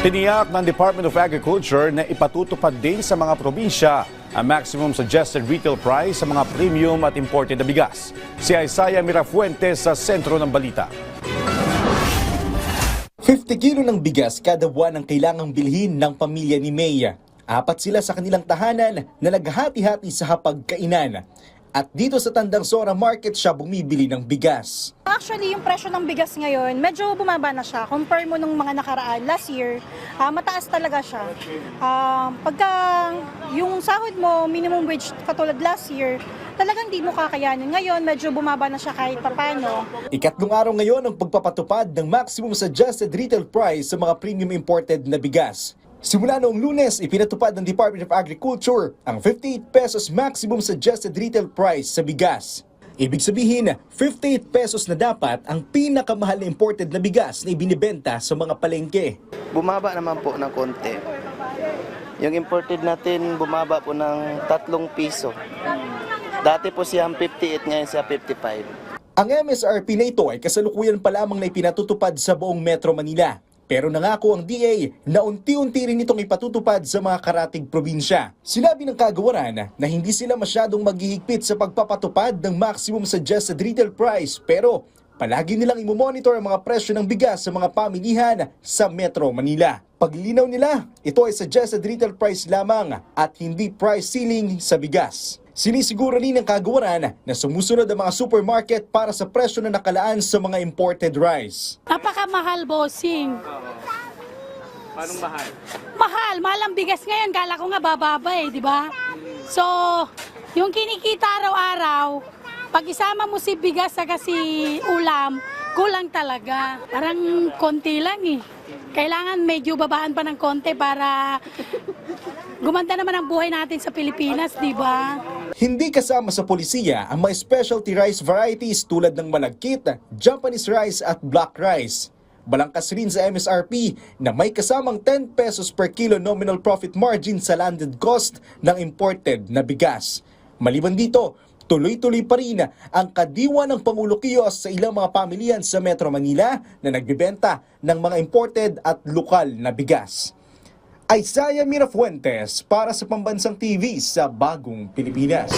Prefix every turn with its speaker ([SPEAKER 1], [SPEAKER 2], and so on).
[SPEAKER 1] Tiniyak ng Department of Agriculture na ipatutupad din sa mga probinsya ang maximum suggested retail price sa mga premium at imported na bigas. Si Isaiah Mirafuentes sa sentro ng balita.
[SPEAKER 2] 50 kilo ng bigas kada buwan ang kailangang bilhin ng pamilya ni May. Apat sila sa kanilang tahanan na naghati-hati sa hapagkainan. At dito sa Tandang Sora Market siya bumibili ng bigas.
[SPEAKER 3] Actually, yung presyo ng bigas ngayon, medyo bumaba na siya. Compare mo nung mga nakaraan, last year, mataas talaga siya. Pagka yung sahod mo, minimum wage katulad last year, talagang di mo kakayanin. Ngayon, medyo bumaba na siya kahit papano.
[SPEAKER 2] Ikatlong araw ngayon ang pagpapatupad ng maximum suggested retail price sa mga premium imported na bigas. Simula noong Lunes, ipinatupad ng Department of Agriculture ang 58 pesos maximum suggested retail price sa bigas. Ibig sabihin, 58 pesos na dapat ang pinakamahal na imported na bigas na ibinibenta sa mga palengke.
[SPEAKER 4] Bumaba naman po ng konti. Yung imported natin bumaba po ng 3 piso. Dati po siyang 58, ngayon siya 55.
[SPEAKER 2] Ang MSRP na ito ay kasalukuyan pa lamang na ipinatutupad sa buong Metro Manila. Pero nangako ang DA na unti-unti rin itong ipatutupad sa mga karatig probinsya. Sinabi ng kagawaran na hindi sila masyadong maghihigpit sa pagpapatupad ng maximum suggested retail price, pero palagi nilang imomonitor ang mga presyo ng bigas sa mga pamilihan sa Metro Manila. Paglinaw nila, ito ay suggested retail price lamang at hindi price ceiling sa bigas. Sinisiguro rin ng kagawaran na sumusunod ang mga supermarket para sa presyo na nakalaan sa mga imported rice.
[SPEAKER 5] Napakamahal, bossing.
[SPEAKER 1] Anong mahal?
[SPEAKER 5] Mahal ang bigas ngayon. Kala ko nga bababa di ba? So, yung kinikita araw-araw, pag isama mo si bigas saka si ulam, kulang talaga. Parang konti lang Kailangan medyo babaan pa ng konti para gumanda naman ang buhay natin sa Pilipinas, di ba?
[SPEAKER 2] Hindi kasama sa polisiya ang mga specialty rice varieties tulad ng malagkit, Japanese rice at black rice. Balangkas rin sa MSRP na may kasamang 10 pesos per kilo nominal profit margin sa landed cost ng imported na bigas. Maliban dito, tuloy-tuloy pa rin ang kadiwa ng Pangulo Kios sa ilang mga pamilyan sa Metro Manila na nagbibenta ng mga imported at lokal na bigas. Isaiah Mirafuentes para sa Pambansang TV sa Bagong Pilipinas.